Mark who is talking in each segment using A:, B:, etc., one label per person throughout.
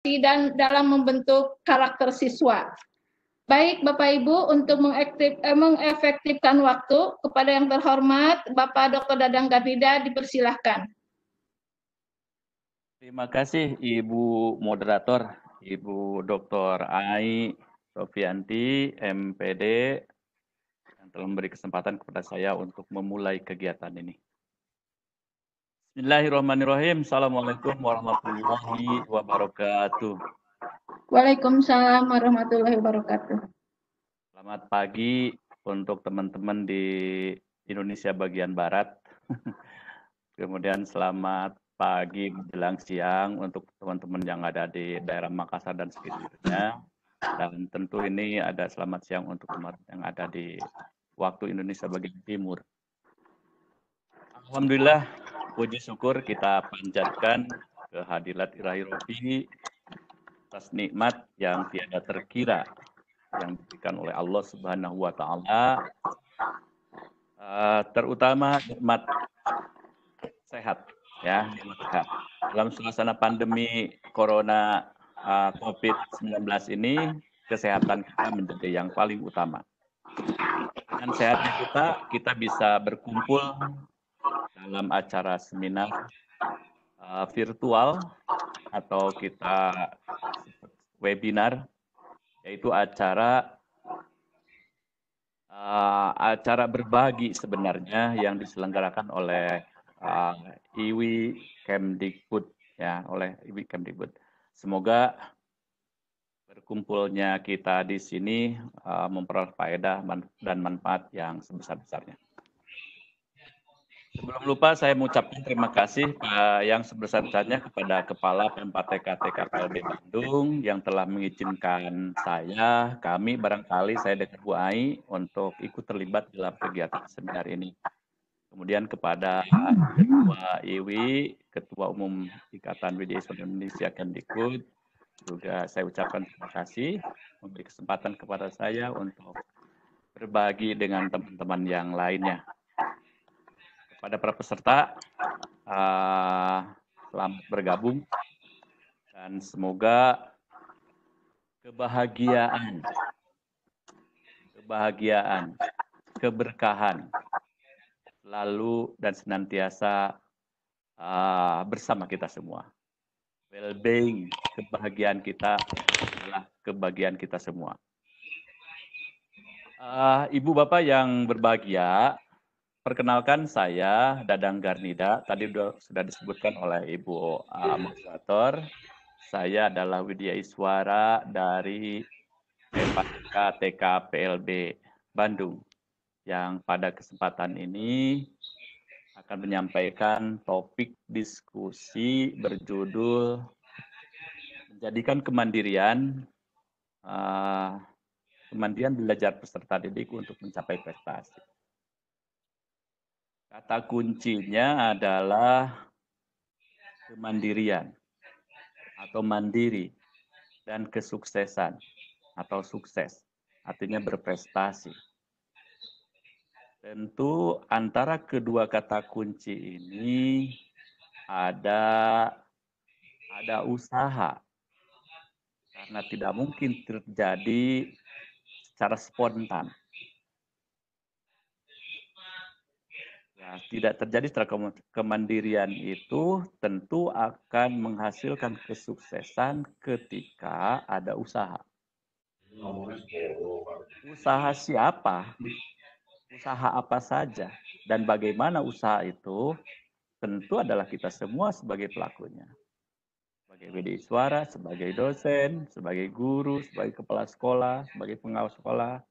A: dan dalam membentuk karakter siswa. Baik Bapak Ibu, untuk mengefektifkan waktu, kepada yang terhormat Bapak Dr. Dadang Garnida dipersilahkan.
B: Terima kasih Ibu Moderator, Ibu Dr. Ai Sofianti, MPD, yang telah memberi kesempatan kepada saya untuk memulai kegiatan ini. Bismillahirrahmanirrahim. Assalamualaikum warahmatullahi wabarakatuh.
A: Waalaikumsalam warahmatullahi wabarakatuh.
B: Selamat pagi untuk teman-teman di Indonesia bagian Barat. Kemudian selamat pagi menjelang siang untuk teman-teman yang ada di daerah Makassar dan sekitarnya. Dan tentu ini ada selamat siang untuk teman yang ada di waktu Indonesia bagian timur. Alhamdulillah, puji syukur kita panjatkan kehadirat Ilahi Rabbi atas nikmat yang tiada terkira yang diberikan oleh Allah Subhanahu wa Ta'ala, terutama nikmat sehat, ya, nikmat sehat. Dalam suasana pandemi Corona COVID-19 ini, kesehatan kita menjadi yang paling utama. Dengan sehatnya kita bisa berkumpul dalam acara seminar virtual atau kita webinar, yaitu acara berbagi sebenarnya yang diselenggarakan oleh IWI Kemdikbud, ya, oleh IWI Kemdikbud. Semoga berkumpulnya kita di sini memperoleh faedah dan manfaat yang sebesar-besarnya. Sebelum lupa, saya mengucapkan terima kasih yang sebesar-besarnya kepada Kepala Pempat TK PLB Bandung yang telah mengizinkan kami barangkali saya dan Bu Ai untuk ikut terlibat dalam kegiatan seminar ini. Kemudian kepada Ketua IWI, Ketua Umum Ikatan WDI Indonesia Kemdikbud, juga saya ucapkan terima kasih memberi kesempatan kepada saya untuk berbagi dengan teman-teman yang lainnya. Kepada para peserta, selamat bergabung dan semoga kebahagiaan, keberkahan selalu dan senantiasa bersama kita semua. Well-being, kebahagiaan kita adalah kebahagiaan kita semua. Ibu Bapak yang berbahagia, perkenalkan saya Dadang Garnida. Tadi sudah disebutkan oleh Ibu Moderator. Saya adalah Widya Iswara dari TK PLB Bandung, yang pada kesempatan ini akan menyampaikan topik diskusi berjudul menjadikan kemandirian belajar peserta didik untuk mencapai prestasi. Kata kuncinya adalah kemandirian atau mandiri dan kesuksesan atau sukses, artinya berprestasi. Tentu antara kedua kata kunci ini ada usaha, karena tidak mungkin terjadi secara spontan. Ya, tidak terjadi secara kemandirian itu tentu akan menghasilkan kesuksesan ketika ada usaha. Usaha siapa? Usaha apa saja? Dan bagaimana usaha itu? Tentu adalah kita semua sebagai pelakunya. Sebagai WDI Suara, sebagai dosen, sebagai guru, sebagai kepala sekolah, sebagai pengawas sekolah.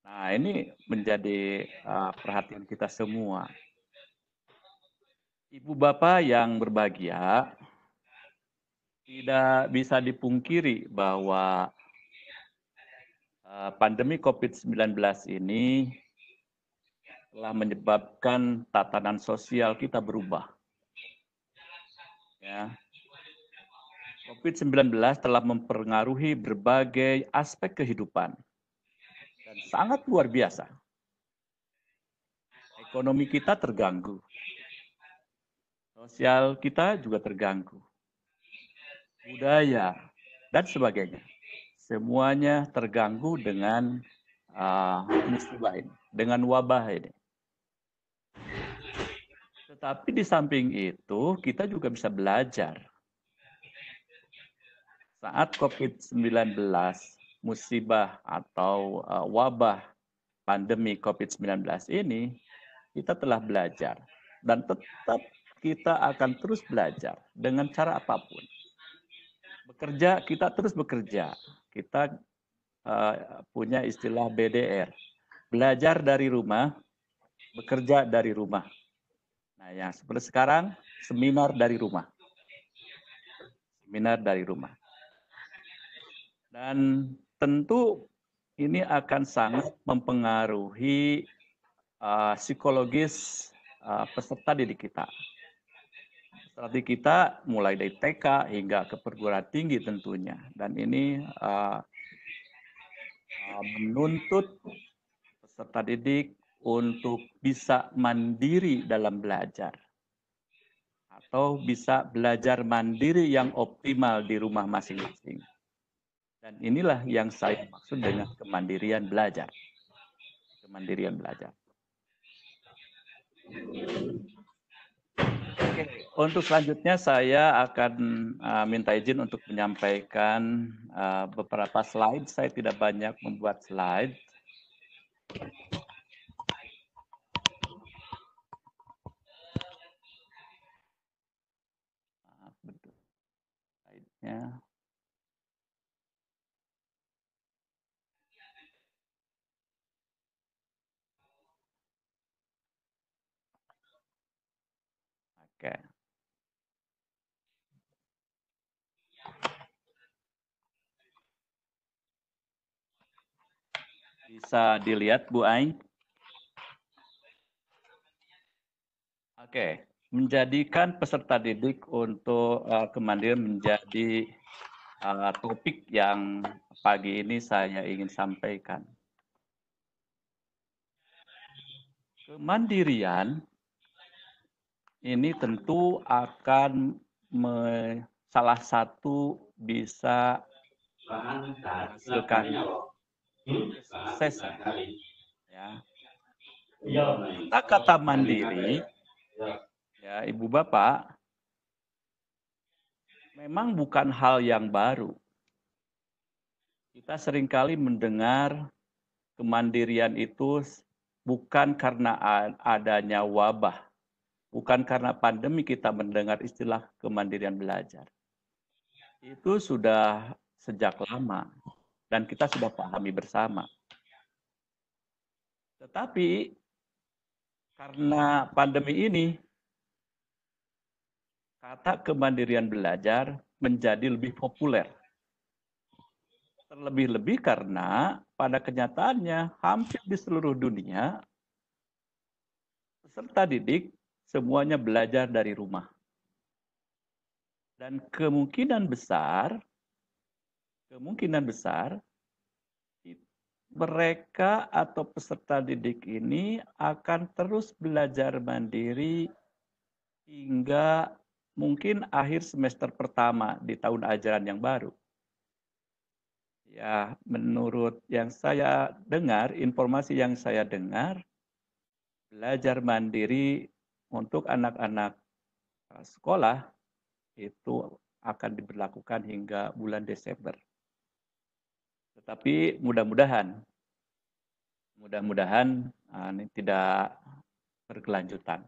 B: Nah, ini menjadi perhatian kita semua. Ibu Bapak yang berbahagia, tidak bisa dipungkiri bahwa pandemi COVID-19 ini telah menyebabkan tatanan sosial kita berubah. Ya. COVID-19 telah mempengaruhi berbagai aspek kehidupan. Dan sangat luar biasa. Ekonomi kita terganggu. Sosial kita juga terganggu. budaya, dan sebagainya. Semuanya terganggu dengan musibah ini, dengan wabah ini. Tetapi di samping itu, kita juga bisa belajar. Saat COVID-19, musibah atau wabah pandemi COVID-19 ini, kita telah belajar. Dan tetap kita akan terus belajar dengan cara apapun. Bekerja, kita terus bekerja. Kita punya istilah BDR. Belajar dari rumah, bekerja dari rumah. Nah, yang seperti sekarang, seminar dari rumah. Seminar dari rumah. Dan tentu ini akan sangat mempengaruhi psikologis peserta didik kita. Peserta didik kita mulai dari TK hingga ke perguruan tinggi tentunya. Dan ini menuntut peserta didik untuk bisa mandiri dalam belajar. Atau bisa belajar mandiri yang optimal di rumah masing-masing. Dan inilah yang saya maksud dengan kemandirian belajar. Kemandirian belajar. Oke, untuk selanjutnya saya akan minta izin untuk menyampaikan beberapa slide. Saya tidak banyak membuat slide. Betul. Slide-nya. Oke. Bisa dilihat, Bu Aing? Oke. Menjadikan peserta didik untuk kemandirian menjadi topik yang pagi ini saya ingin sampaikan. Kemandirian ini tentu akan salah satu bisa menghasilkan kesuksesan. Ya. Kata mandiri, ya Ibu Bapak, memang bukan hal yang baru. Kita seringkali mendengar kemandirian itu bukan karena adanya wabah. Bukan karena pandemi kita mendengar istilah kemandirian belajar. Itu sudah sejak lama dan kita sudah pahami bersama. Tetapi karena pandemi ini, kata kemandirian belajar menjadi lebih populer. Terlebih-lebih karena pada kenyataannya hampir di seluruh dunia, peserta didik semuanya belajar dari rumah. Dan kemungkinan besar mereka atau peserta didik ini akan terus belajar mandiri hingga mungkin akhir semester pertama di tahun ajaran yang baru. Ya, menurut yang saya dengar, informasi yang saya dengar, belajar mandiri untuk anak-anak sekolah itu akan diberlakukan hingga bulan Desember. Tetapi mudah-mudahan ini tidak berkelanjutan.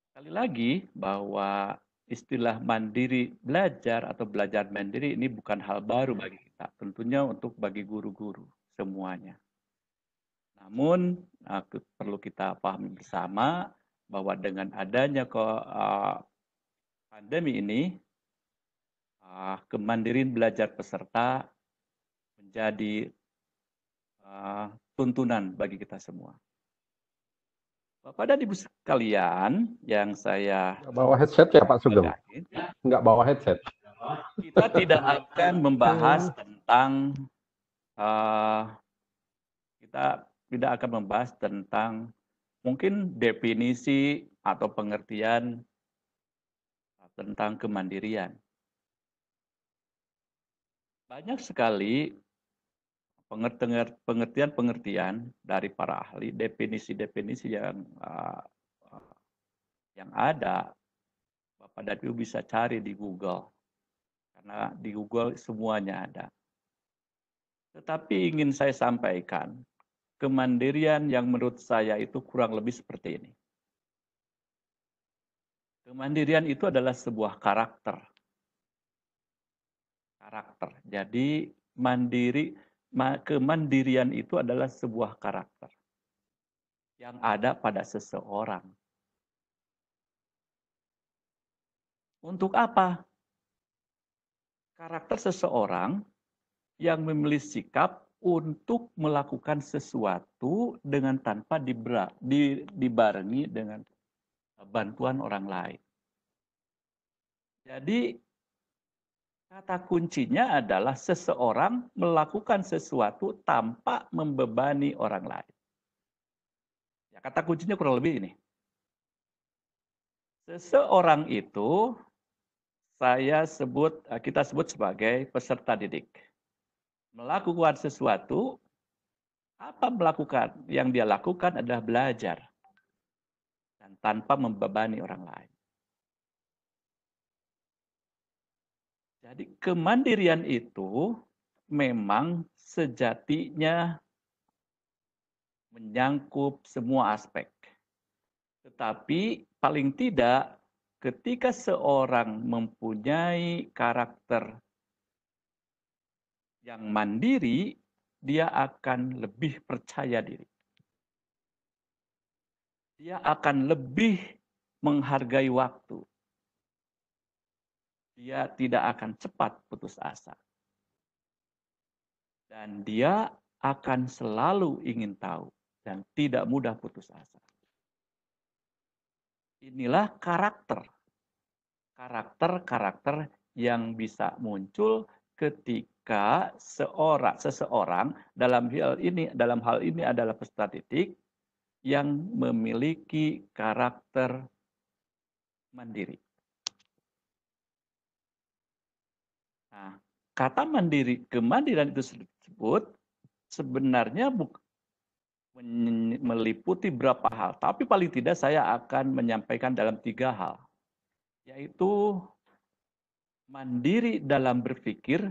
B: Sekali lagi bahwa istilah mandiri belajar atau belajar mandiri ini bukan hal baru bagi kita. Tentunya untuk bagi guru-guru semuanya. Namun perlu kita pahami bersama bahwa dengan adanya pandemi ini, kemandirian belajar peserta menjadi tuntunan bagi kita semua. Bapak dan Ibu sekalian, yang saya
C: bawa headset ya Pak Sugeng? Enggak bawa headset.
B: Kita tidak akan membahas tentang mungkin definisi atau pengertian tentang kemandirian. Banyak sekali pengertian-pengertian dari para ahli, definisi-definisi yang ada. Bapak dan Ibu bisa cari di Google, karena di Google semuanya ada. Tetapi ingin saya sampaikan, kemandirian yang menurut saya itu kurang lebih seperti ini. Kemandirian itu adalah sebuah karakter. Jadi kemandirian itu adalah sebuah karakter yang ada pada seseorang. Untuk apa? Karakter seseorang yang memilih sikap untuk melakukan sesuatu dengan tanpa dibarengi dengan bantuan orang lain. Jadi kata kuncinya adalah seseorang melakukan sesuatu tanpa membebani orang lain. Ya, kata kuncinya kurang lebih ini. Seseorang itu kita sebut sebagai peserta didik. Melakukan sesuatu, apa melakukan? Yang dia lakukan adalah belajar. Dan tanpa membebani orang lain. Jadi kemandirian itu memang sejatinya menyangkup semua aspek. Tetapi paling tidak ketika seorang mempunyai karakter yang mandiri, dia akan lebih percaya diri. Dia akan lebih menghargai waktu. Dia tidak akan cepat putus asa. Dan dia akan selalu ingin tahu dan tidak mudah putus asa. Inilah karakter yang bisa muncul ketika seseorang dalam hal ini adalah peserta didik yang memiliki karakter mandiri. Nah, kata kemandirian itu disebut sebenarnya meliputi berapa hal, tapi paling tidak saya akan menyampaikan dalam 3 hal, yaitu mandiri dalam berpikir,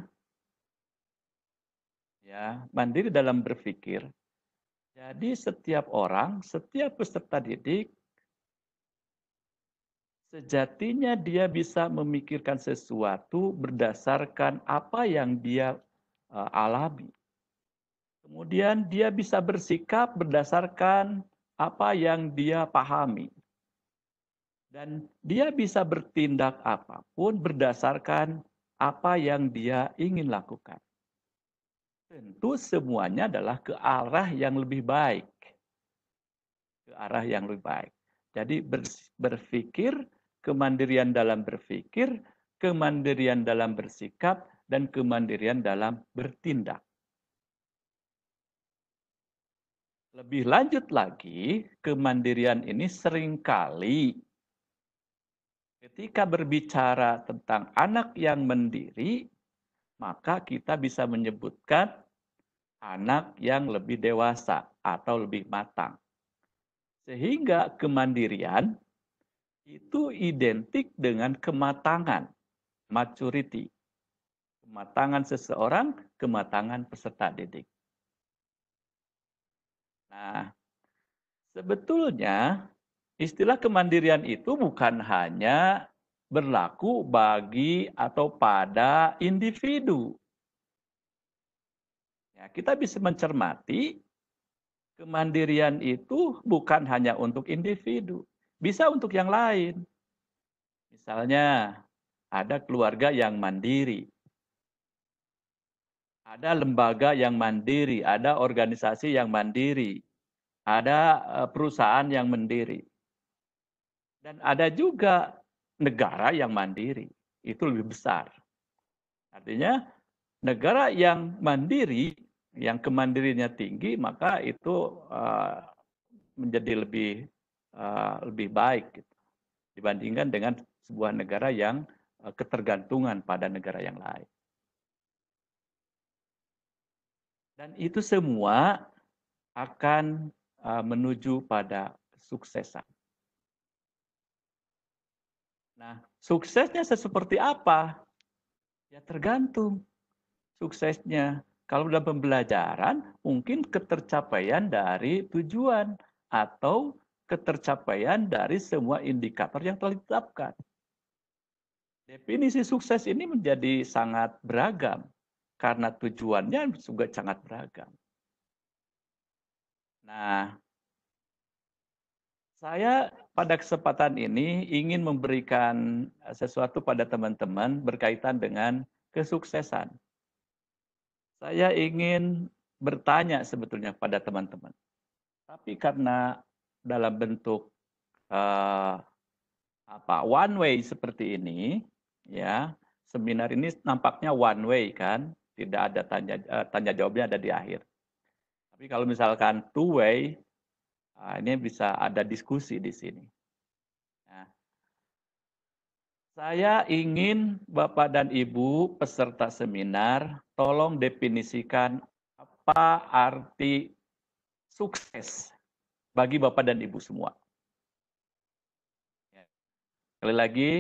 B: ya, mandiri dalam berpikir. Jadi setiap orang, setiap peserta didik, sejatinya dia bisa memikirkan sesuatu berdasarkan apa yang dia alami. Kemudian dia bisa bersikap berdasarkan apa yang dia pahami. Dan dia bisa bertindak apapun berdasarkan apa yang dia ingin lakukan. Tentu semuanya adalah ke arah yang lebih baik. Ke arah yang lebih baik. Jadi berpikir, kemandirian dalam berpikir, kemandirian dalam bersikap, dan kemandirian dalam bertindak. Lebih lanjut lagi, kemandirian ini seringkali ketika berbicara tentang anak yang mandiri, maka kita bisa menyebutkan anak yang lebih dewasa atau lebih matang. Sehingga kemandirian itu identik dengan kematangan, maturity. Kematangan seseorang, kematangan peserta didik. Nah, sebetulnya istilah kemandirian itu bukan hanya berlaku bagi atau pada individu. Ya, kita bisa mencermati kemandirian itu bukan hanya untuk individu, bisa untuk yang lain. Misalnya, ada keluarga yang mandiri, ada lembaga yang mandiri, ada organisasi yang mandiri, ada perusahaan yang mandiri. Dan ada juga negara yang mandiri, itu lebih besar. Artinya negara yang mandiri, yang kemandiriannya tinggi, maka itu menjadi lebih lebih baik gitu, dibandingkan dengan sebuah negara yang ketergantungan pada negara yang lain. Dan itu semua akan menuju pada kesuksesan. Nah, suksesnya seperti apa? Ya tergantung suksesnya. Kalau dalam pembelajaran, mungkin ketercapaian dari tujuan atau ketercapaian dari semua indikator yang telah ditetapkan. Definisi sukses ini menjadi sangat beragam karena tujuannya juga sangat beragam. Nah, saya pada kesempatan ini ingin memberikan sesuatu pada teman-teman berkaitan dengan kesuksesan. Saya ingin bertanya sebetulnya pada teman-teman. Tapi karena dalam bentuk one way seperti ini, ya, seminar ini nampaknya one way kan, tidak ada tanya jawabnya ada di akhir. Tapi kalau misalkan two way, ini bisa ada diskusi di sini. Nah, saya ingin Bapak dan Ibu peserta seminar tolong definisikan apa arti sukses bagi Bapak dan Ibu semua. Sekali lagi,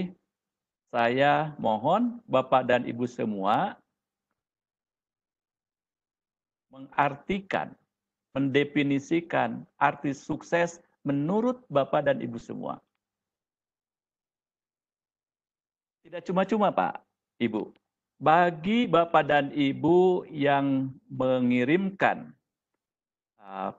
B: saya mohon Bapak dan Ibu semua mengartikan, mendefinisikan arti sukses menurut Bapak dan Ibu semua. Tidak cuma-cuma Pak, Ibu. Bagi Bapak dan Ibu yang mengirimkan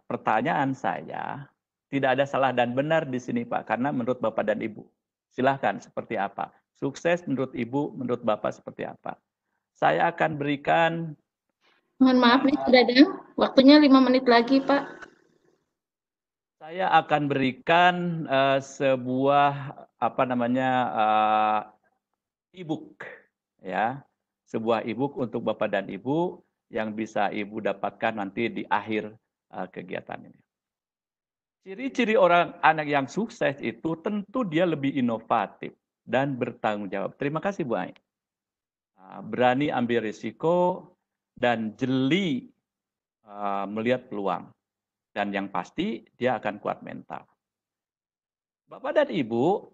B: pertanyaan saya, tidak ada salah dan benar di sini Pak, karena menurut Bapak dan Ibu. Silahkan seperti apa. Sukses menurut Ibu, menurut Bapak seperti apa. Saya akan berikan...
A: Mohon maaf nih, Dadang. Waktunya 5 menit lagi, Pak.
B: Saya akan berikan sebuah e-book, ya, sebuah e-book untuk Bapak dan Ibu yang bisa Ibu dapatkan nanti di akhir kegiatan ini. Ciri-ciri orang anak yang sukses itu tentu dia lebih inovatif dan bertanggung jawab. Terima kasih Bu Ai. Berani ambil risiko dan jeli melihat peluang. Dan yang pasti dia akan kuat mental. Bapak dan Ibu,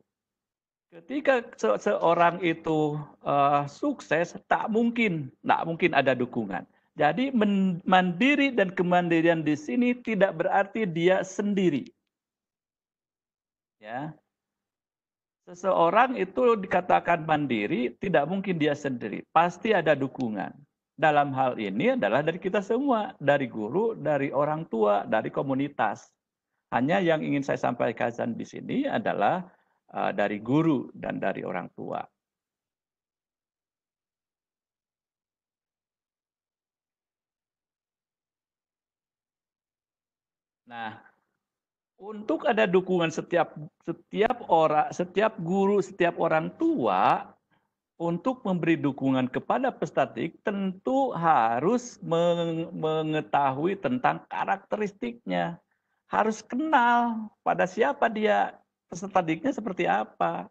B: ketika seorang itu sukses, tak mungkin ada dukungan. Jadi mandiri dan kemandirian di sini tidak berarti dia sendiri. Ya, seseorang itu dikatakan mandiri, tidak mungkin dia sendiri. Pasti ada dukungan. Dalam hal ini adalah dari kita semua, dari guru, dari orang tua, dari komunitas. Hanya yang ingin saya sampaikan di sini adalah dari guru dan dari orang tua. Nah, untuk ada dukungan setiap guru, setiap orang tua untuk memberi dukungan kepada peserta didik tentu harus mengetahui tentang karakteristiknya. Harus kenal pada siapa dia, peserta didiknya seperti apa.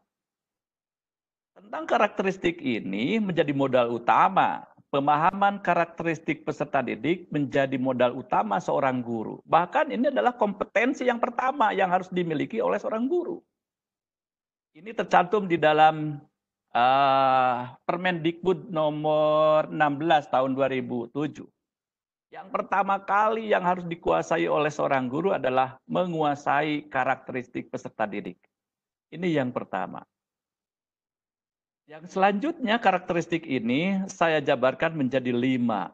B: Tentang karakteristik ini menjadi modal utama. Pemahaman karakteristik peserta didik menjadi modal utama seorang guru. Bahkan ini adalah kompetensi yang pertama yang harus dimiliki oleh seorang guru. Ini tercantum di dalam Permendikbud nomor 16 tahun 2007. Yang pertama kali yang harus dikuasai oleh seorang guru adalah menguasai karakteristik peserta didik. Ini yang pertama. Yang selanjutnya karakteristik ini saya jabarkan menjadi 5.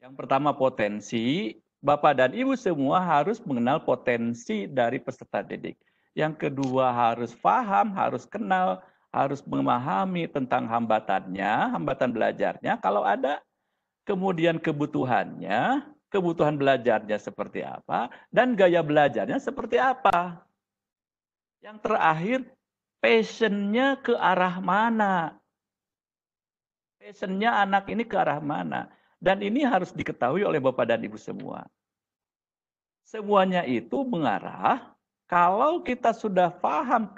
B: Yang pertama potensi, Bapak dan Ibu semua harus mengenal potensi dari peserta didik. Yang kedua harus paham, harus kenal, harus memahami tentang hambatannya, hambatan belajarnya kalau ada, kemudian kebutuhannya, kebutuhan belajarnya seperti apa, dan gaya belajarnya seperti apa. Yang terakhir, passion-nya ke arah mana? Passion-nya anak ini ke arah mana? Dan ini harus diketahui oleh Bapak dan Ibu semua. Semuanya itu mengarah Kalau kita sudah paham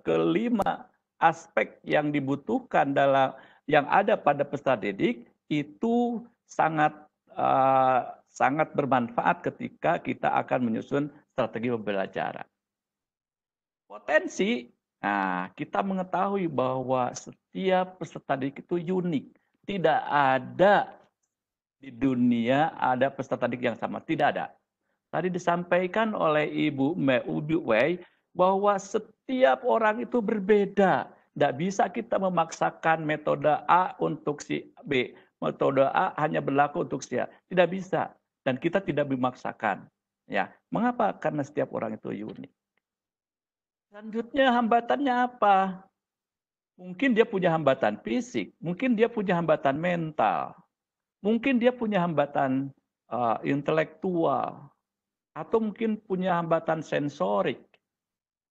B: kelima aspek yang dibutuhkan dalam yang ada pada peserta didik, itu sangat sangat bermanfaat ketika kita akan menyusun strategi pembelajaran. Potensi, nah kita mengetahui bahwa setiap peserta didik itu unik. Tidak ada di dunia ada peserta didik yang sama, tidak ada. Tadi disampaikan oleh Ibu Wei bahwa setiap orang itu berbeda. Tidak bisa kita memaksakan metode A untuk si B. Metode A hanya berlaku untuk si A. Tidak bisa. Dan kita tidak memaksakan. Ya, mengapa? Karena setiap orang itu unik. Selanjutnya hambatannya apa? Mungkin dia punya hambatan fisik, mungkin dia punya hambatan mental, mungkin dia punya hambatan intelektual, atau mungkin punya hambatan sensorik,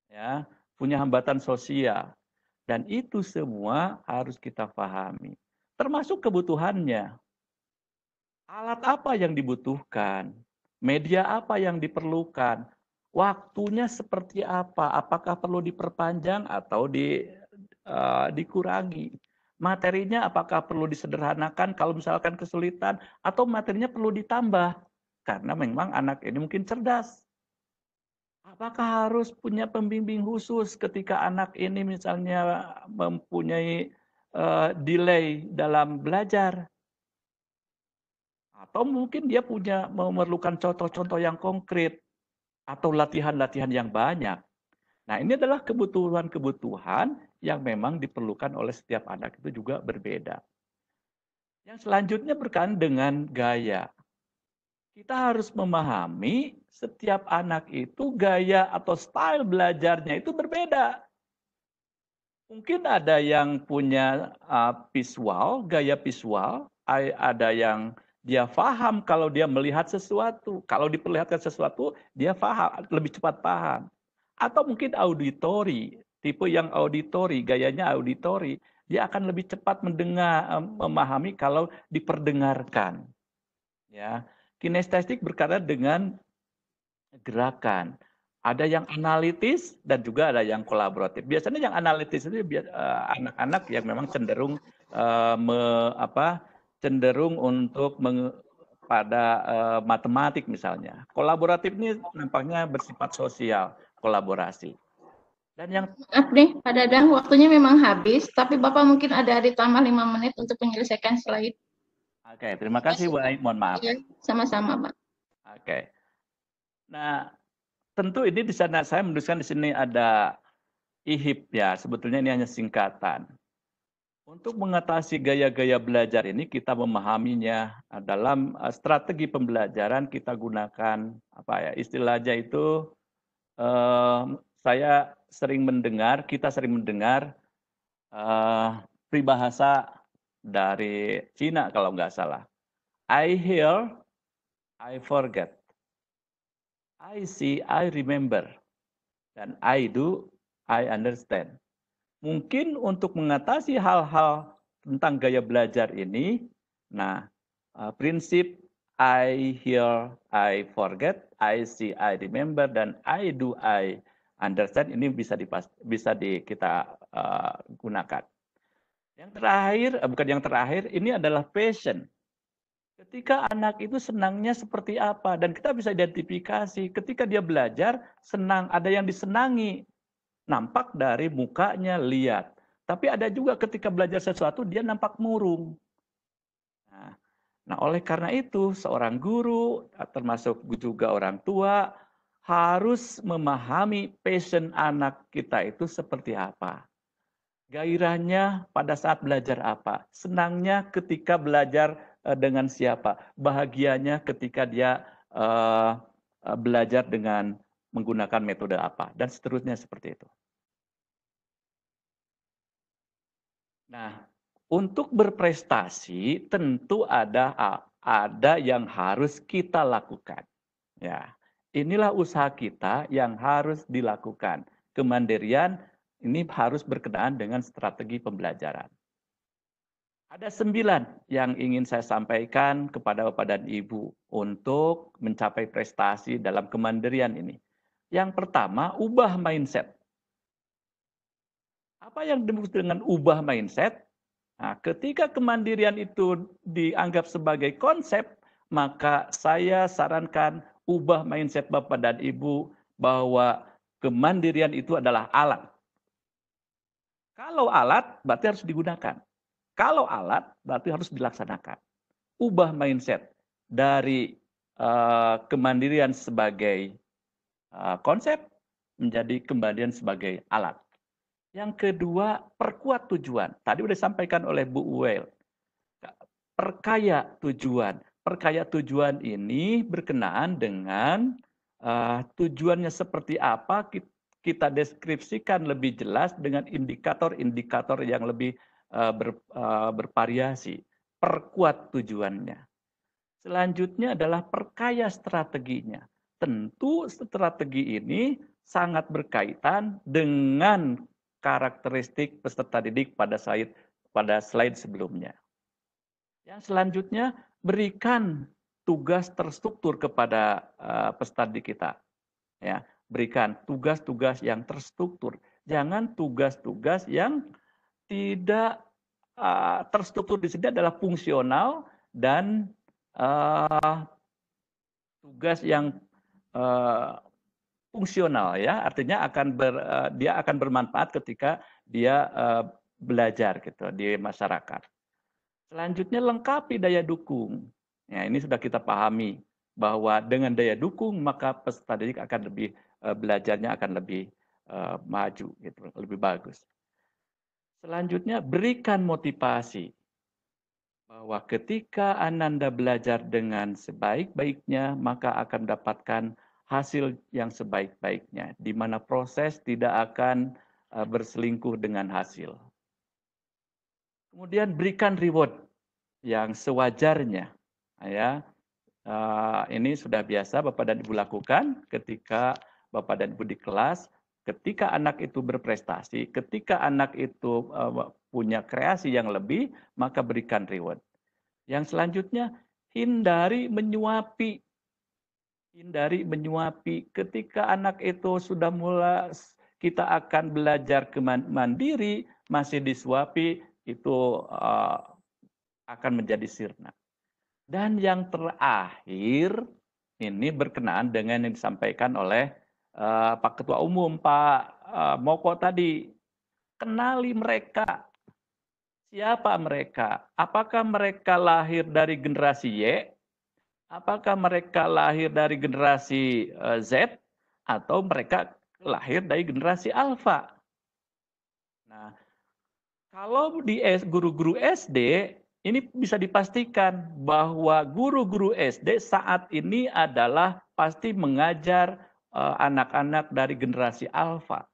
B: ya, punya hambatan sosial. Dan itu semua harus kita pahami. Termasuk kebutuhannya. Alat apa yang dibutuhkan? Media apa yang diperlukan? Waktunya seperti apa? Apakah perlu diperpanjang atau dikurangi? Materinya apakah perlu disederhanakan kalau misalkan kesulitan? Atau materinya perlu ditambah? Karena memang anak ini mungkin cerdas. Apakah harus punya pembimbing khusus ketika anak ini misalnya mempunyai delay dalam belajar? Atau mungkin dia memerlukan contoh-contoh yang konkret atau latihan-latihan yang banyak. Nah, ini adalah kebutuhan-kebutuhan yang memang diperlukan oleh setiap anak itu juga berbeda. Yang selanjutnya berkaitan dengan gaya. Kita harus memahami setiap anak itu gaya atau style belajarnya itu berbeda. Mungkin ada yang punya visual, gaya visual, ada yang dia paham kalau dia melihat sesuatu. Kalau diperlihatkan sesuatu, dia paham, lebih cepat paham. Atau mungkin auditori, tipe yang auditori, gayanya auditori, dia akan lebih cepat mendengar, memahami kalau diperdengarkan. Ya. Kinestetik berkaitan dengan gerakan. Ada yang analitis dan juga ada yang kolaboratif. Biasanya yang analitis itu anak-anak yang memang cenderung cenderung untuk pada matematik misalnya. Kolaboratif ini nampaknya bersifat sosial, kolaborasi. Dan yang
A: maaf nih, Pak Dadang, waktunya memang habis, tapi Bapak mungkin ada ditambah 5 menit untuk menyelesaikan slide.
B: Oke, terima kasih Bu Ai, mohon maaf.
A: Ya, sama-sama, Pak.
B: Oke. Nah, tentu ini di sana saya menuliskan di sini ada IHIP ya, sebetulnya ini hanya singkatan. Untuk mengatasi gaya-gaya belajar ini kita memahaminya dalam strategi pembelajaran kita gunakan istilahnya itu saya sering mendengar, kita sering mendengar peribahasa dari Cina kalau nggak salah. I hear, I forget. I see, I remember. Dan I do, I understand. Mungkin untuk mengatasi hal-hal tentang gaya belajar ini, nah prinsip I hear, I forget, I see, I remember, dan I do, I understand ini bisa kita gunakan. Yang terakhir, bukan yang terakhir, ini adalah passion. Ketika anak itu senangnya seperti apa, dan kita bisa identifikasi ketika dia belajar, senang, ada yang disenangi, nampak dari mukanya, lihat. Tapi ada juga ketika belajar sesuatu, dia nampak murung. Nah, oleh karena itu, seorang guru, termasuk juga orang tua, harus memahami passion anak kita itu seperti apa. Gairahnya pada saat belajar apa? Senangnya ketika belajar dengan siapa? Bahagianya ketika dia belajar dengan menggunakan metode apa? Dan seterusnya seperti itu. Nah, untuk berprestasi tentu ada yang harus kita lakukan. Ya, inilah usaha kita yang harus dilakukan. Kemandirian ini harus berkenaan dengan strategi pembelajaran. Ada 9 yang ingin saya sampaikan kepada Bapak dan Ibu untuk mencapai prestasi dalam kemandirian ini. Yang pertama, ubah mindset. Apa yang dimaksud dengan ubah mindset? Nah, ketika kemandirian itu dianggap sebagai konsep, maka saya sarankan ubah mindset Bapak dan Ibu bahwa kemandirian itu adalah alat. Kalau alat, berarti harus digunakan. Kalau alat, berarti harus dilaksanakan. Ubah mindset dari kemandirian sebagai konsep menjadi kemandirian sebagai alat. Yang kedua, perkuat tujuan. Tadi sudah disampaikan oleh Bu Uel. Perkaya tujuan. Perkaya tujuan ini berkenaan dengan tujuannya seperti apa, kita deskripsikan lebih jelas dengan indikator-indikator yang lebih bervariasi. Perkuat tujuannya. Selanjutnya adalah perkaya strateginya. Tentu strategi ini sangat berkaitan dengan karakteristik peserta didik pada slide sebelumnya. Yang selanjutnya, berikan tugas terstruktur kepada peserta didik kita. Ya, berikan tugas-tugas yang terstruktur. Jangan tugas-tugas yang tidak terstruktur di sini adalah fungsional dan tugas yang fungsional, ya, artinya dia akan bermanfaat ketika dia belajar gitu di masyarakat. Selanjutnya, lengkapi daya dukung. Ya, ini sudah kita pahami bahwa dengan daya dukung maka peserta didik akan lebih belajarnya akan lebih maju gitu, lebih bagus. Selanjutnya, berikan motivasi bahwa ketika Ananda belajar dengan sebaik-baiknya maka akan mendapatkan hasil yang sebaik-baiknya, di mana proses tidak akan berselingkuh dengan hasil. Kemudian berikan reward yang sewajarnya. Ya, ini sudah biasa Bapak dan Ibu lakukan ketika Bapak dan Ibu di kelas. Ketika anak itu berprestasi, ketika anak itu punya kreasi yang lebih, maka berikan reward. Yang selanjutnya, hindari menyuapi. Hindari menyuapi. Ketika anak itu sudah mulai, kita akan belajar mandiri, masih disuapi, itu akan menjadi sirna. Dan yang terakhir, ini berkenaan dengan yang disampaikan oleh Pak Ketua Umum, Pak Moko tadi. Kenali mereka. Siapa mereka? Apakah mereka lahir dari generasi Y? Apakah mereka lahir dari generasi Z? Atau mereka lahir dari generasi Alpha? Nah, kalau di guru-guru SD, ini bisa dipastikan bahwa guru-guru SD saat ini adalah pasti mengajar anak-anak dari generasi Alpha.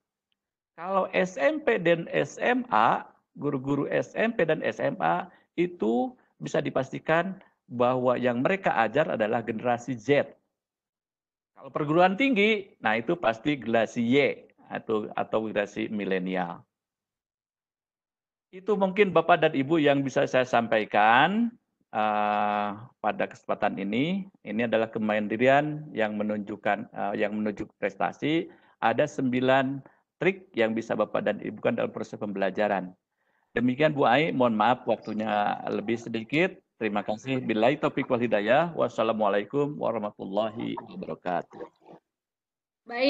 B: Kalau SMP dan SMA, guru-guru SMP dan SMA itu bisa dipastikan bahwa yang mereka ajar adalah generasi Z. Kalau perguruan tinggi, nah itu pasti generasi Y atau generasi milenial. Itu mungkin Bapak dan Ibu yang bisa saya sampaikan pada kesempatan ini. Ini adalah kemandirian yang menunjukkan yang menuju prestasi. Ada 9 trik yang bisa Bapak dan Ibu kan dalam proses pembelajaran. Demikian Bu Ai, mohon maaf waktunya lebih sedikit. Terima kasih. Billahi taufiq wal hidayah. Wassalamualaikum warahmatullahi wabarakatuh.
A: Baik.